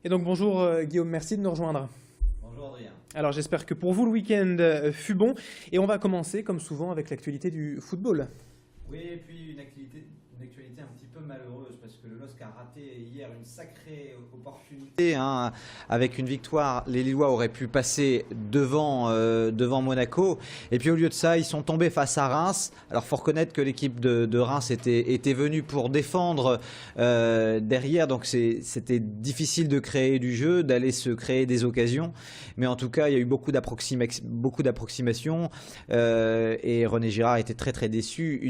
Et donc bonjour Guillaume, merci de nous rejoindre. Bonjour Adrien. Alors j'espère que pour vous le week-end fut bon et on va commencer comme souvent avec l'actualité du football. Oui, et puis une actualité un petit peu malheureuse parce que le LOSC a raté hier une sacrée opportunité. Avec une victoire, les Lillois auraient pu passer devant Monaco. Et puis au lieu de ça, ils sont tombés face à Reims. Alors il faut reconnaître que l'équipe de Reims était venue pour défendre derrière. Donc c'était difficile de créer du jeu, d'aller se créer des occasions. Mais en tout cas, il y a eu beaucoup d'approximations. Et René Girard était très très déçu.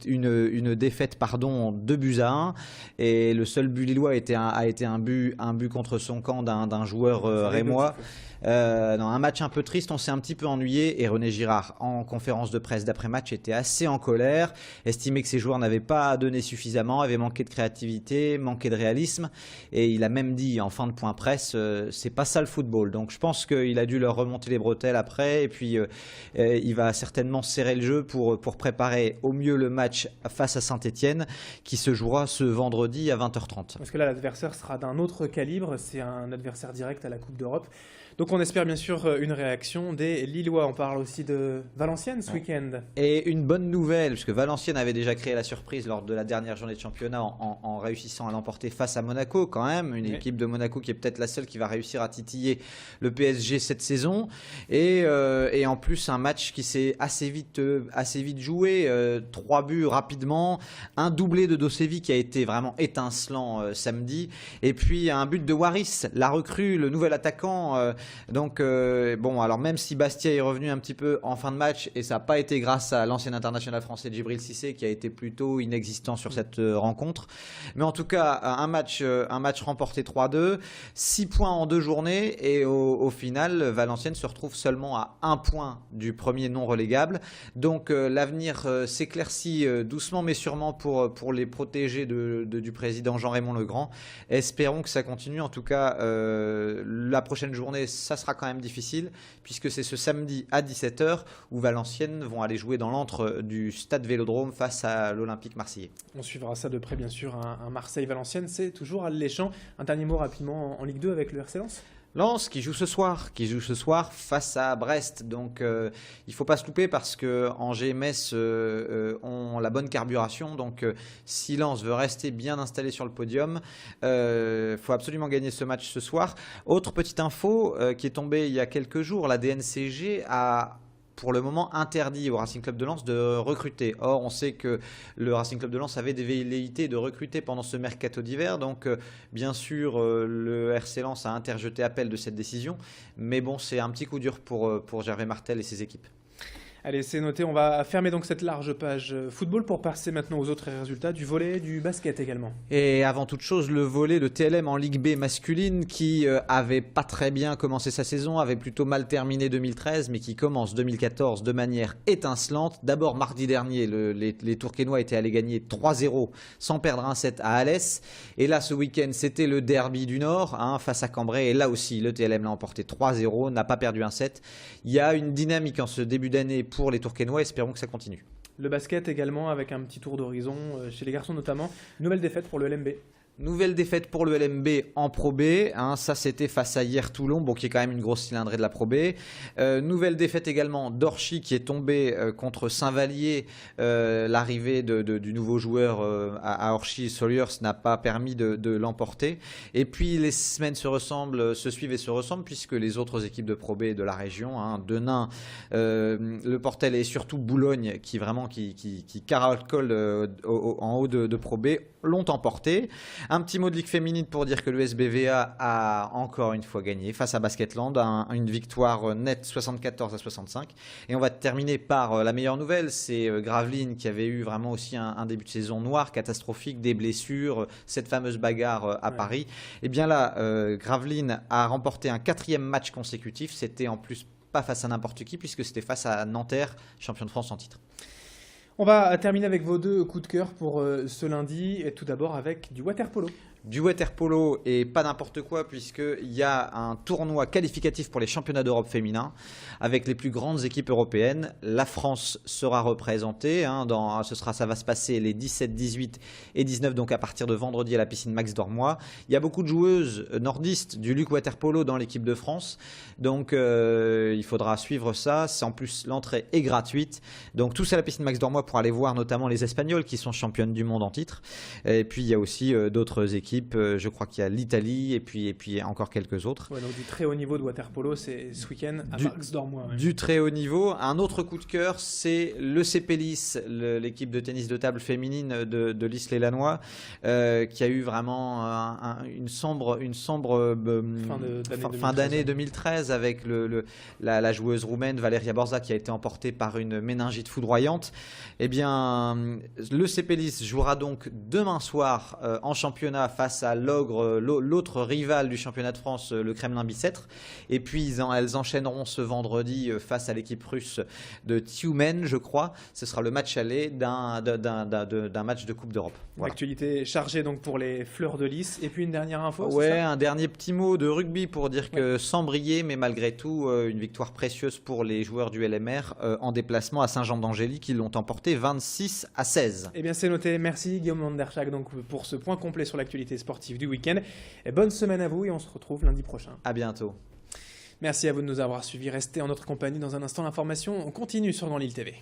Une défaite 2-1, et le seul but lillois a été un but contre son camp d'un joueur rémois. Dans un match un peu triste, on s'est un petit peu ennuyé, et René Girard, en conférence de presse d'après-match, était assez en colère, estimait que ses joueurs n'avaient pas donné suffisamment, avaient manqué de créativité, manqué de réalisme, et il a même dit en fin de point presse, c'est pas ça le football. Donc je pense qu'il a dû leur remonter les bretelles après, et puis il va certainement serrer le jeu pour préparer au mieux le match face à Saint-Etienne, qui se jouera ce vendredi à 20h30. Parce que là l'adversaire sera d'un autre calibre, c'est un adversaire direct à la Coupe d'Europe. Donc on espère bien sûr une réaction des Lillois. On parle aussi de Valenciennes ce week-end. Et une bonne nouvelle, puisque Valenciennes avait déjà créé la surprise lors de la dernière journée de championnat en réussissant à l'emporter face à Monaco quand même. Une équipe de Monaco qui est peut-être la seule qui va réussir à titiller le PSG cette saison. Et en plus un match qui s'est assez vite joué. 3 buts rapidement. Un doublé de Dosevi qui a été vraiment étincelant samedi. Et puis un but de Waris, la recrue, le nouvel attaquant. Donc bon, alors même si Bastia est revenu un petit peu en fin de match, et ça n'a pas été grâce à l'ancien international français Djibril Cissé qui a été plutôt inexistant sur cette rencontre, mais en tout cas un match remporté 3-2, 6 points en 2 journées, et au final Valenciennes se retrouve seulement à 1 point du premier non relégable. Donc l'avenir s'éclaircit doucement mais sûrement pour les protégés du président Jean-Raymond Legrand. Espérons que ça continue. En tout cas la prochaine journée, ça sera quand même difficile, puisque c'est ce samedi à 17h où Valenciennes vont aller jouer dans l'antre du stade Vélodrome face à l'Olympique marseillais. On suivra ça de près bien sûr, un Marseille-Valenciennes, c'est toujours alléchant. Un dernier mot rapidement en Ligue 2 avec le RC Lens. Lens qui joue ce soir face à Brest. Donc il ne faut pas se louper, parce que Angers et Metz ont la bonne carburation. Donc si Lens veut rester bien installé sur le podium, il faut absolument gagner ce match ce soir. Autre petite info qui est tombée il y a quelques jours, la DNCG a pour le moment interdit au Racing Club de Lens de recruter. Or, on sait que le Racing Club de Lens avait des velléités de recruter pendant ce mercato d'hiver. Donc, bien sûr, le RC Lens a interjeté appel de cette décision. Mais bon, c'est un petit coup dur pour Gervais Martel et ses équipes. Allez, c'est noté, on va fermer donc cette large page football pour passer maintenant aux autres résultats du volley et du basket également. Et avant toute chose, le volley, le TLM en Ligue B masculine, qui avait pas très bien commencé sa saison, avait plutôt mal terminé 2013, mais qui commence 2014 de manière étincelante. D'abord, mardi dernier, les Tourquenois étaient allés gagner 3-0 sans perdre un set à Alès. Et là, ce week-end, c'était le derby du Nord face à Cambrai. Et là aussi, le TLM l'a emporté 3-0, n'a pas perdu un set. Il y a une dynamique en ce début d'année pour les Tourquenois, espérons que ça continue. Le basket également, avec un petit tour d'horizon chez les garçons notamment. Nouvelle défaite pour le LMB. Nouvelle défaite pour le LMB en Pro B, ça c'était face à Hier Toulon, bon, qui est quand même une grosse cylindrée de la Pro B. Nouvelle défaite également d'Orchy, qui est tombé contre Saint-Vallier. L'arrivée du nouveau joueur à Orchy, Soliers, n'a pas permis de l'emporter. Et puis les semaines se suivent et se ressemblent, puisque les autres équipes de Pro B de la région, Denain, le Portel et surtout Boulogne, qui caracole en haut de Pro B, l'ont emporté. Un petit mot de Ligue féminine pour dire que le SBVA a encore une fois gagné face à Basketland, une victoire nette 74-65. Et on va terminer par la meilleure nouvelle, c'est Gravelines, qui avait eu vraiment aussi un début de saison noir, catastrophique, des blessures, cette fameuse bagarre à Paris. Et bien là, Gravelines a remporté un 4e match consécutif. C'était en plus pas face à n'importe qui, puisque c'était face à Nanterre, champion de France en titre. On va terminer avec vos deux coups de cœur pour ce lundi, et tout d'abord avec du water polo. du water-polo et pas n'importe quoi, puisqu'il y a un tournoi qualificatif pour les championnats d'Europe féminins avec les plus grandes équipes européennes. La France sera représentée, hein, ça va se passer les 17, 18 et 19, donc à partir de vendredi à la piscine Max Dormois. Il y a beaucoup de joueuses nordistes du Luc Water-Polo dans l'équipe de France, donc il faudra suivre ça. En plus, l'entrée est gratuite, donc tous à la piscine Max Dormois pour aller voir notamment les Espagnols qui sont championnes du monde en titre. Et puis il y a aussi d'autres équipes, je crois qu'il y a l'Italie et puis encore quelques autres. Ouais, donc du très haut niveau de water-polo, c'est ce week-end à Max Dormois. Ouais. Du très haut niveau. Un autre coup de cœur, c'est le CP Lys, l'équipe de tennis de table féminine de Lys-les-Lanois, qui a eu vraiment une sombre fin d'année 2013 avec la joueuse roumaine Valeria Borza qui a été emportée par une méningite foudroyante. Eh bien, le CP Lys jouera donc demain soir en championnat face à l'Ogre, l'autre rival du championnat de France, le Kremlin Bicêtre. Et puis elles enchaîneront ce vendredi face à l'équipe russe de Tioumen, je crois. Ce sera le match aller d'un match de Coupe d'Europe. Voilà. Actualité chargée donc pour les Fleurs de Lys. Et puis une dernière info. Ouais, un dernier petit mot de rugby pour dire que sans briller, mais malgré tout, une victoire précieuse pour les joueurs du LMR en déplacement à Saint-Jean-d'Angély qui l'ont emporté 26-16. Eh bien c'est noté. Merci Guillaume Landerchak donc pour ce point complet sur l'actualité sportive du week-end. Et bonne semaine à vous et on se retrouve lundi prochain. À bientôt. Merci à vous de nous avoir suivis. Restez en notre compagnie. Dans un instant, l'information continue sur Grand Lille TV.